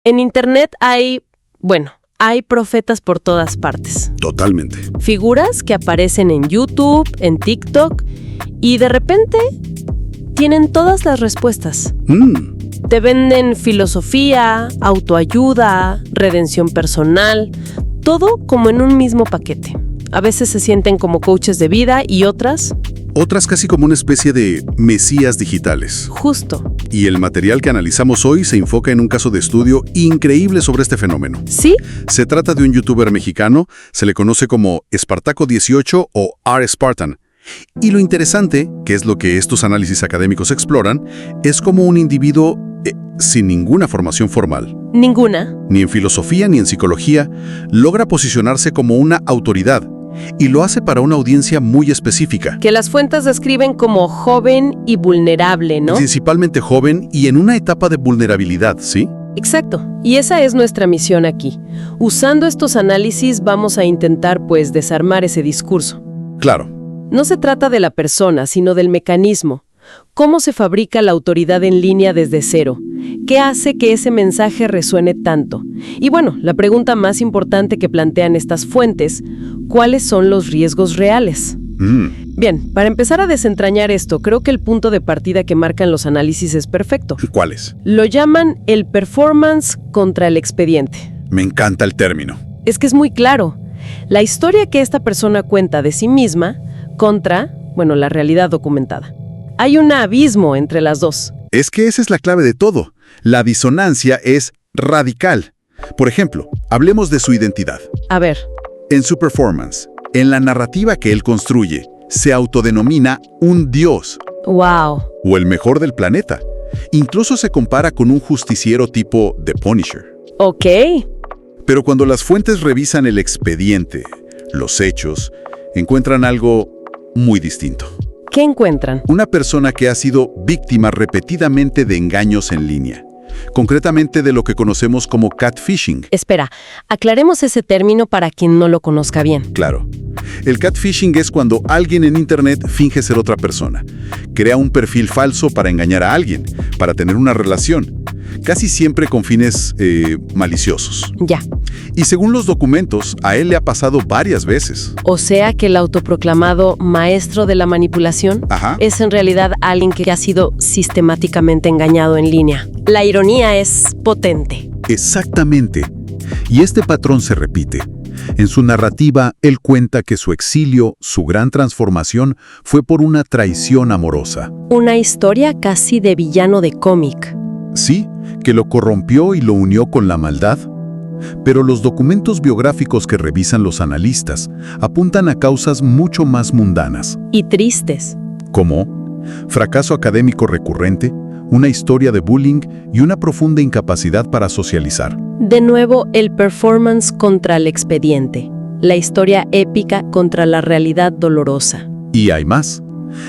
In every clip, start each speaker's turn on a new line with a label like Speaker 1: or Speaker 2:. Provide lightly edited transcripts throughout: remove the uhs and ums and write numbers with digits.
Speaker 1: En Internet hay profetas por todas partes.
Speaker 2: Totalmente.
Speaker 1: Figuras que aparecen en YouTube, en TikTok, y de repente tienen todas las respuestas. Te venden filosofía, autoayuda, redención personal, todo como en un mismo paquete. A veces se sienten como coaches de vida y otras
Speaker 2: Casi como una especie de mesías digitales.
Speaker 1: justo.
Speaker 2: Y el material que analizamos hoy se enfoca en un caso de estudio increíble sobre este fenómeno.
Speaker 1: ¿Sí?
Speaker 2: Se trata de un youtuber mexicano, se le conoce como Espartaco18 o R. Spartan. Y lo interesante, que es lo que estos análisis académicos exploran, es como un individuo sin ninguna formación formal,
Speaker 1: Ninguna.
Speaker 2: ni en filosofía ni en psicología, logra posicionarse como una autoridad, y lo hace para una audiencia muy específica.
Speaker 1: Que las fuentes describen como joven y vulnerable, ¿no?
Speaker 2: Principalmente joven y en una etapa de vulnerabilidad, ¿sí?
Speaker 1: Exacto. Y esa es nuestra misión aquí. Usando estos análisis vamos a intentar, desarmar ese discurso.
Speaker 2: Claro.
Speaker 1: No se trata de la persona, sino del mecanismo. ¿Cómo se fabrica la autoridad en línea desde cero? ¿Qué hace que ese mensaje resuene tanto? Y la pregunta más importante que plantean estas fuentes, ¿cuáles son los riesgos reales? Bien, para empezar a desentrañar esto, creo que el punto de partida que marcan los análisis es perfecto.
Speaker 2: ¿Cuáles?
Speaker 1: Lo llaman el performance contra el expediente.
Speaker 2: Me encanta el término.
Speaker 1: Es que es muy claro. La historia que esta persona cuenta de sí misma contra, la realidad documentada. Hay un abismo entre las dos.
Speaker 2: Es que esa es la clave de todo. La disonancia es radical. Por ejemplo, hablemos de su identidad.
Speaker 1: A ver,
Speaker 2: En su performance, en la narrativa que él construye, se autodenomina un dios
Speaker 1: wow.
Speaker 2: o el mejor del planeta. Incluso se compara con un justiciero tipo The Punisher.
Speaker 1: Ok.
Speaker 2: Pero cuando las fuentes revisan el expediente, los hechos, encuentran algo muy distinto.
Speaker 1: ¿Qué encuentran?
Speaker 2: Una persona que ha sido víctima repetidamente de engaños en línea, concretamente de lo que conocemos como catfishing.
Speaker 1: Espera, aclaremos ese término para quien no lo conozca bien.
Speaker 2: Claro. El catfishing es cuando alguien en Internet finge ser otra persona. Crea un perfil falso para engañar a alguien, para tener una relación, casi siempre con fines maliciosos.
Speaker 1: Ya.
Speaker 2: Y según los documentos, a él le ha pasado varias veces.
Speaker 1: O sea que el autoproclamado maestro de la manipulación
Speaker 2: Ajá.
Speaker 1: es en realidad alguien que ha sido sistemáticamente engañado en línea. La ironía es potente.
Speaker 2: Exactamente. Y este patrón se repite. En su narrativa, él cuenta que su exilio, su gran transformación, fue por una traición amorosa.
Speaker 1: Una historia casi de villano de cómic.
Speaker 2: Sí, que lo corrompió y lo unió con la maldad. Pero los documentos biográficos que revisan los analistas apuntan a causas mucho más mundanas,
Speaker 1: Y tristes.
Speaker 2: como fracaso académico recurrente, una historia de bullying y una profunda incapacidad para socializar.
Speaker 1: De nuevo, el performance contra el expediente. La historia épica contra la realidad dolorosa.
Speaker 2: Y hay más.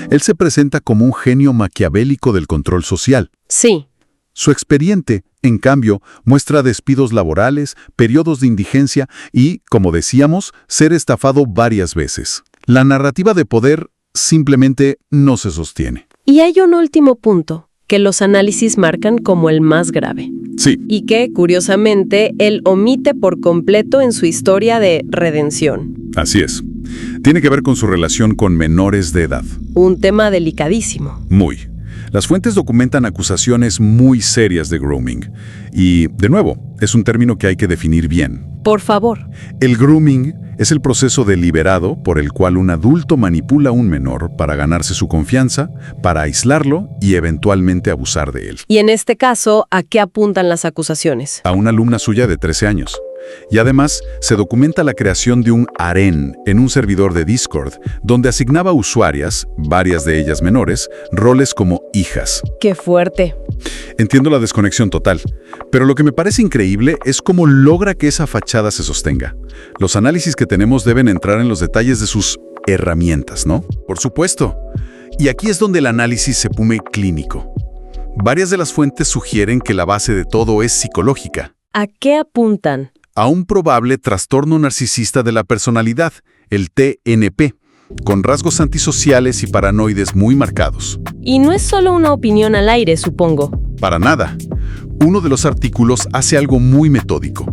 Speaker 2: Él se presenta como un genio maquiavélico del control social.
Speaker 1: Sí.
Speaker 2: Su expediente, en cambio, muestra despidos laborales, periodos de indigencia y, como decíamos, ser estafado varias veces. La narrativa de poder simplemente no se sostiene.
Speaker 1: Y hay un último punto, que los análisis marcan como el más grave.
Speaker 2: Sí.
Speaker 1: Y que, curiosamente, él omite por completo en su historia de redención.
Speaker 2: Así es. Tiene que ver con su relación con menores de edad.
Speaker 1: Un tema delicadísimo.
Speaker 2: Muy. Las fuentes documentan acusaciones muy serias de grooming. Y, de nuevo, es un término que hay que definir bien.
Speaker 1: Por favor.
Speaker 2: El grooming es el proceso deliberado por el cual un adulto manipula a un menor para ganarse su confianza, para aislarlo y eventualmente abusar de él.
Speaker 1: Y en este caso, ¿a qué apuntan las acusaciones?
Speaker 2: A una alumna suya de 13 años. Y además, se documenta la creación de un harén en un servidor de Discord, donde asignaba a usuarias, varias de ellas menores, roles como hijas.
Speaker 1: ¡Qué fuerte!
Speaker 2: Entiendo la desconexión total, pero lo que me parece increíble es cómo logra que esa fachada se sostenga. Los análisis que tenemos deben entrar en los detalles de sus herramientas, ¿no? Por supuesto. Y aquí es donde el análisis se pone clínico. Varias de las fuentes sugieren que la base de todo es psicológica.
Speaker 1: ¿A qué apuntan?
Speaker 2: A un probable trastorno narcisista de la personalidad, el TNP, con rasgos antisociales y paranoides muy marcados.
Speaker 1: Y no es solo una opinión al aire, supongo.
Speaker 2: Para nada. Uno de los artículos hace algo muy metódico.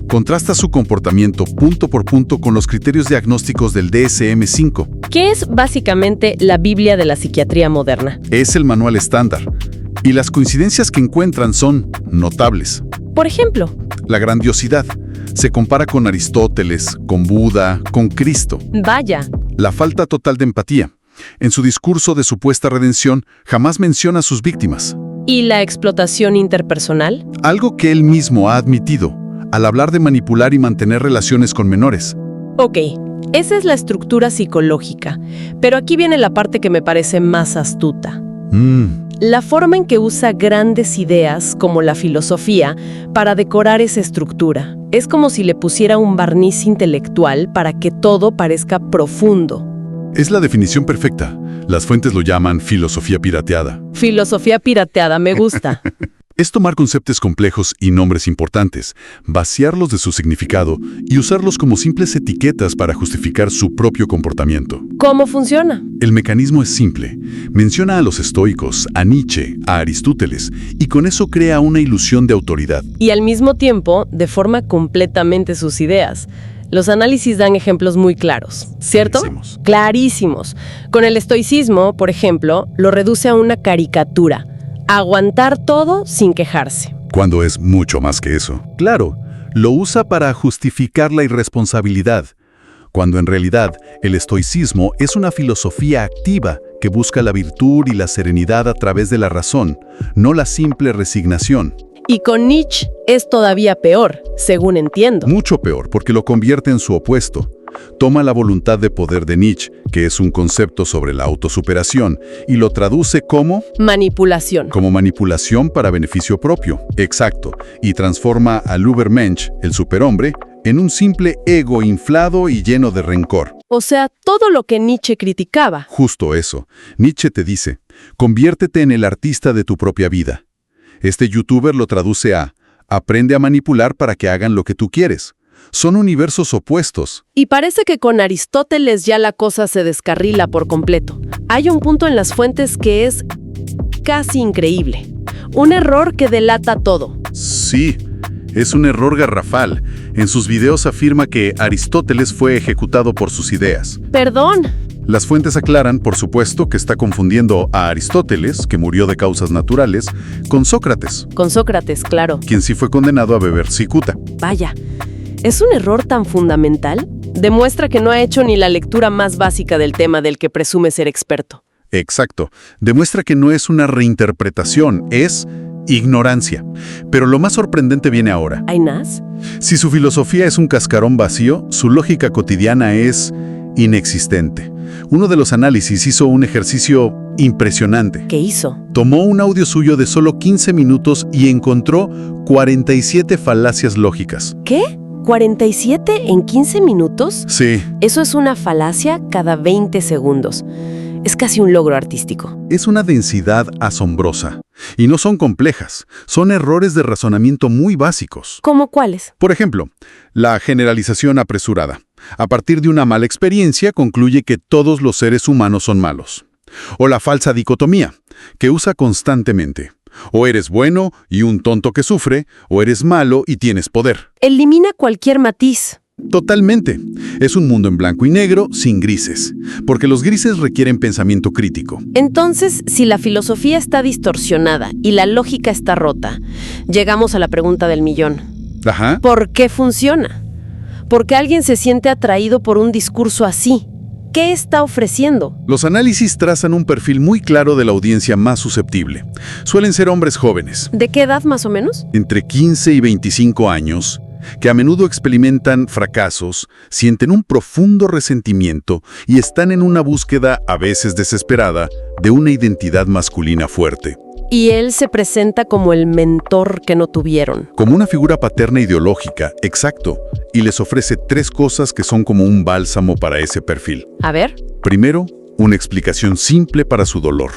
Speaker 2: Contrasta su comportamiento punto por punto con los criterios diagnósticos del DSM-5.
Speaker 1: Que es básicamente la Biblia de la psiquiatría moderna.
Speaker 2: Es el manual estándar. Y las coincidencias que encuentran son notables.
Speaker 1: Por ejemplo,
Speaker 2: La grandiosidad. Se compara con Aristóteles, con Buda, con Cristo.
Speaker 1: vaya,
Speaker 2: La falta total de empatía. En su discurso de supuesta redención, jamás menciona a sus víctimas.
Speaker 1: ¿y la explotación interpersonal?
Speaker 2: Algo que él mismo ha admitido al hablar de manipular y mantener relaciones con menores.
Speaker 1: Ok, esa es la estructura psicológica, pero aquí viene la parte que me parece más astuta. La forma en que usa grandes ideas, como la filosofía, para decorar esa estructura. Es como si le pusiera un barniz intelectual para que todo parezca profundo.
Speaker 2: Es la definición perfecta. Las fuentes lo llaman filosofía pirateada.
Speaker 1: Filosofía pirateada, me gusta.
Speaker 2: Es tomar conceptos complejos y nombres importantes, vaciarlos de su significado y usarlos como simples etiquetas para justificar su propio comportamiento.
Speaker 1: ¿Cómo funciona?
Speaker 2: El mecanismo es simple. Menciona a los estoicos, a Nietzsche, a Aristóteles, y con eso crea una ilusión de autoridad.
Speaker 1: Y al mismo tiempo, deforma completamente sus ideas. Los análisis dan ejemplos muy claros, ¿cierto?
Speaker 2: Clarísimos.
Speaker 1: Clarísimos. Con el estoicismo, por ejemplo, lo reduce a una caricatura. Aguantar todo sin quejarse.
Speaker 2: Cuando es mucho más que eso. Claro, lo usa para justificar la irresponsabilidad, cuando en realidad el estoicismo es una filosofía activa que busca la virtud y la serenidad a través de la razón, no la simple resignación.
Speaker 1: Y con Nietzsche es todavía peor, según entiendo.
Speaker 2: Mucho peor, porque lo convierte en su opuesto. Toma la voluntad de poder de Nietzsche, que es un concepto sobre la autosuperación, y lo traduce como
Speaker 1: Manipulación.
Speaker 2: manipulación para beneficio propio. Exacto. Y transforma al Übermensch, el superhombre, en un simple ego inflado y lleno de rencor.
Speaker 1: O sea, todo lo que Nietzsche criticaba.
Speaker 2: Justo eso. Nietzsche te dice, conviértete en el artista de tu propia vida. Este youtuber lo traduce a, aprende a manipular para que hagan lo que tú quieres. Son universos opuestos.
Speaker 1: Y parece que con Aristóteles ya la cosa se descarrila por completo. Hay un punto en las fuentes que es casi increíble. Un error que delata todo.
Speaker 2: Sí, es un error garrafal. En sus videos afirma que Aristóteles fue ejecutado por sus ideas.
Speaker 1: Perdón.
Speaker 2: Las fuentes aclaran, por supuesto, que está confundiendo a Aristóteles, que murió de causas naturales, con Sócrates,
Speaker 1: Con Sócrates, claro.
Speaker 2: quien sí fue condenado a beber cicuta.
Speaker 1: Vaya, ¿es un error tan fundamental? Demuestra que no ha hecho ni la lectura más básica del tema del que presume ser experto.
Speaker 2: Exacto. Demuestra que no es una reinterpretación, es ignorancia. Pero lo más sorprendente viene ahora.
Speaker 1: ¿Ainás?
Speaker 2: Si su filosofía es un cascarón vacío, su lógica cotidiana es inexistente. Uno de los análisis hizo un ejercicio impresionante.
Speaker 1: ¿Qué hizo?
Speaker 2: Tomó un audio suyo de solo 15 minutos y encontró 47 falacias lógicas.
Speaker 1: ¿Qué? ¿47 en 15 minutos?
Speaker 2: Sí,
Speaker 1: Eso es una falacia cada 20 segundos. Es casi un logro artístico.
Speaker 2: es una densidad asombrosa. Y no son complejas, son errores de razonamiento muy básicos.
Speaker 1: ¿Cómo cuáles?
Speaker 2: Por ejemplo, la generalización apresurada. A partir de una mala experiencia, concluye que todos los seres humanos son malos. O la falsa dicotomía, que usa constantemente. O eres bueno y un tonto que sufre, o eres malo y tienes poder.
Speaker 1: Elimina cualquier matiz.
Speaker 2: Totalmente. Es un mundo en blanco y negro, sin grises. Porque los grises requieren pensamiento crítico.
Speaker 1: Entonces, si la filosofía está distorsionada y la lógica está rota, llegamos a la pregunta del millón.
Speaker 2: Ajá.
Speaker 1: ¿Por qué funciona? ¿Por qué alguien se siente atraído por un discurso así? ¿Qué está ofreciendo?
Speaker 2: Los análisis trazan un perfil muy claro de la audiencia más susceptible. Suelen ser hombres jóvenes,
Speaker 1: ¿De qué edad más o menos?
Speaker 2: entre 15 y 25 años, que a menudo experimentan fracasos, sienten un profundo resentimiento y están en una búsqueda, a veces desesperada, de una identidad masculina fuerte.
Speaker 1: Y él se presenta como el mentor que no tuvieron.
Speaker 2: Como una figura paterna ideológica, exacto, y les ofrece 3 cosas que son como un bálsamo para ese perfil.
Speaker 1: A ver.
Speaker 2: Primero, una explicación simple para su dolor.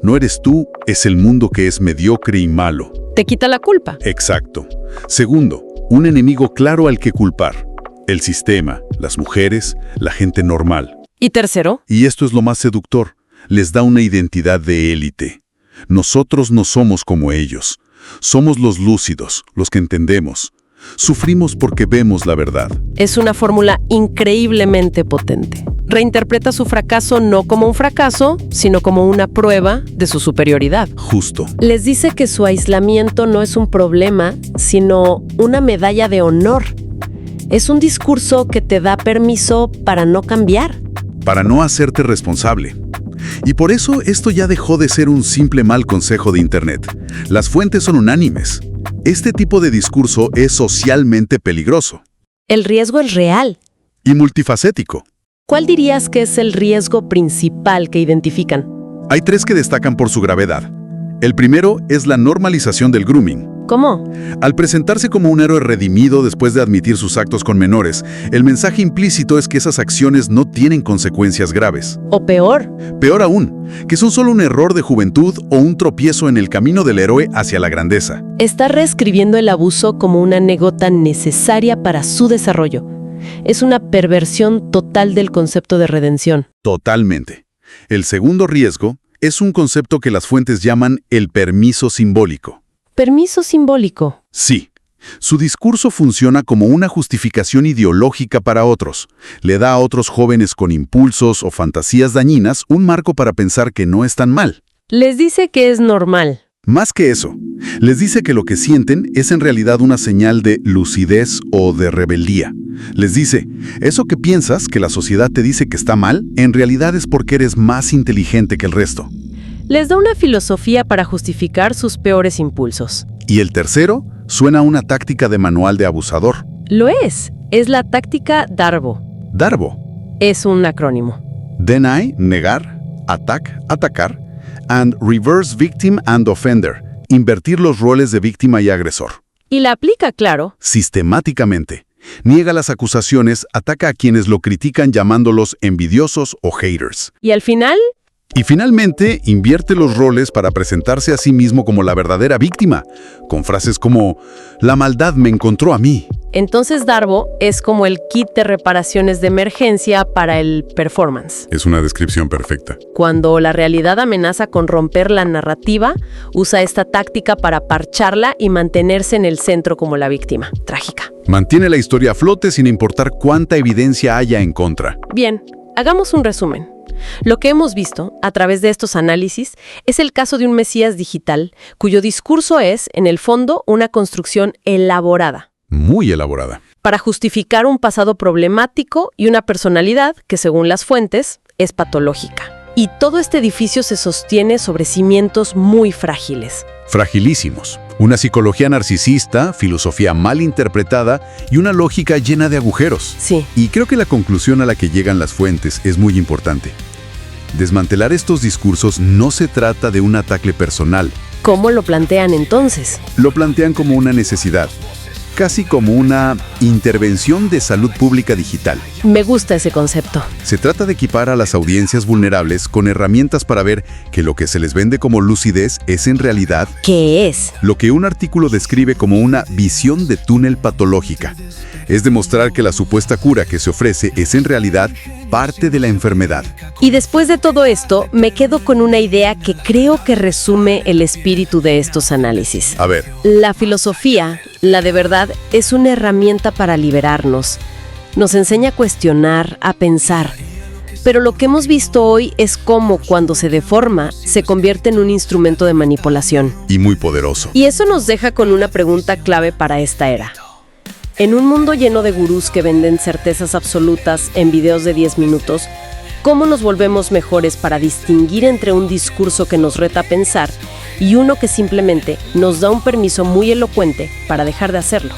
Speaker 2: No eres tú, es el mundo que es mediocre y malo.
Speaker 1: Te quita la culpa.
Speaker 2: Exacto. Segundo, un enemigo claro al que culpar. El sistema, las mujeres, la gente normal.
Speaker 1: Y tercero,
Speaker 2: Y esto es lo más seductor, les da una identidad de élite. Nosotros no somos como ellos. Somos los lúcidos, los que entendemos. Sufrimos porque vemos la verdad.
Speaker 1: Es una fórmula increíblemente potente. Reinterpreta su fracaso no como un fracaso, sino como una prueba de su superioridad.
Speaker 2: Justo.
Speaker 1: Les dice que su aislamiento no es un problema, sino una medalla de honor. Es un discurso que te da permiso para no cambiar.
Speaker 2: Para no hacerte responsable. Y por eso esto ya dejó de ser un simple mal consejo de Internet. Las fuentes son unánimes. Este tipo de discurso es socialmente peligroso.
Speaker 1: El riesgo es real.
Speaker 2: Y multifacético.
Speaker 1: ¿Cuál dirías que es el riesgo principal que identifican?
Speaker 2: Hay 3 que destacan por su gravedad. El primero es la normalización del grooming.
Speaker 1: ¿Cómo?
Speaker 2: Al presentarse como un héroe redimido después de admitir sus actos con menores, el mensaje implícito es que esas acciones no tienen consecuencias graves.
Speaker 1: O peor.
Speaker 2: Peor aún, que son solo un error de juventud o un tropiezo en el camino del héroe hacia la grandeza.
Speaker 1: Está reescribiendo el abuso como una anécdota necesaria para su desarrollo. Es una perversión total del concepto de redención.
Speaker 2: Totalmente. El segundo riesgo es un concepto que las fuentes llaman el permiso simbólico.
Speaker 1: Permiso simbólico.
Speaker 2: Sí. Su discurso funciona como una justificación ideológica para otros. Le da a otros jóvenes con impulsos o fantasías dañinas un marco para pensar que no están mal.
Speaker 1: Les dice que es normal.
Speaker 2: Más que eso, les dice que lo que sienten es en realidad una señal de lucidez o de rebeldía. Les dice, eso que piensas que la sociedad te dice que está mal, en realidad es porque eres más inteligente que el resto.
Speaker 1: Les da una filosofía para justificar sus peores impulsos.
Speaker 2: Y el tercero suena a una táctica de manual de abusador.
Speaker 1: Lo es. Es la táctica DARVO.
Speaker 2: DARVO.
Speaker 1: Es un acrónimo.
Speaker 2: Deny, negar, attack, atacar, and reverse victim and offender, invertir los roles de víctima y agresor.
Speaker 1: Y la aplica, claro.
Speaker 2: Sistemáticamente. Niega las acusaciones, ataca a quienes lo critican llamándolos envidiosos o haters.
Speaker 1: Y al final...
Speaker 2: Y finalmente, invierte los roles para presentarse a sí mismo como la verdadera víctima, con frases como, la maldad me encontró a mí.
Speaker 1: Entonces DARVO es como el kit de reparaciones de emergencia para el performance.
Speaker 2: Es una descripción perfecta.
Speaker 1: Cuando la realidad amenaza con romper la narrativa, usa esta táctica para parcharla y mantenerse en el centro como la víctima. Trágica.
Speaker 2: Mantiene la historia a flote sin importar cuánta evidencia haya en contra.
Speaker 1: Bien, hagamos un resumen. Lo que hemos visto, a través de estos análisis, es el caso de un Mesías digital, cuyo discurso es, en el fondo, una construcción elaborada.
Speaker 2: Muy elaborada.
Speaker 1: Para justificar un pasado problemático y una personalidad que, según las fuentes, es patológica. Y todo este edificio se sostiene sobre cimientos muy frágiles.
Speaker 2: Fragilísimos. Una psicología narcisista, filosofía mal interpretada y una lógica llena de agujeros.
Speaker 1: Sí.
Speaker 2: Y creo que la conclusión a la que llegan las fuentes es muy importante. Desmantelar estos discursos no se trata de un ataque personal.
Speaker 1: ¿Cómo lo plantean entonces?
Speaker 2: Lo plantean como una necesidad, casi como una intervención de salud pública digital.
Speaker 1: Me gusta ese concepto.
Speaker 2: Se trata de equipar a las audiencias vulnerables con herramientas para ver que lo que se les vende como lucidez es en realidad
Speaker 1: ¿qué es?
Speaker 2: Lo que un artículo describe como una visión de túnel patológica. Es demostrar que la supuesta cura que se ofrece es en realidad parte de la enfermedad.
Speaker 1: Y después de todo esto, me quedo con una idea que creo que resume el espíritu de estos análisis.
Speaker 2: A ver.
Speaker 1: La filosofía, la de verdad, es una herramienta para liberarnos. Nos enseña a cuestionar, a pensar. Pero lo que hemos visto hoy es cómo, cuando se deforma, se convierte en un instrumento de manipulación.
Speaker 2: Y muy poderoso.
Speaker 1: Y eso nos deja con una pregunta clave para esta era. En un mundo lleno de gurús que venden certezas absolutas en videos de 10 minutos, ¿cómo nos volvemos mejores para distinguir entre un discurso que nos reta a pensar y uno que simplemente nos da un permiso muy elocuente para dejar de hacerlo?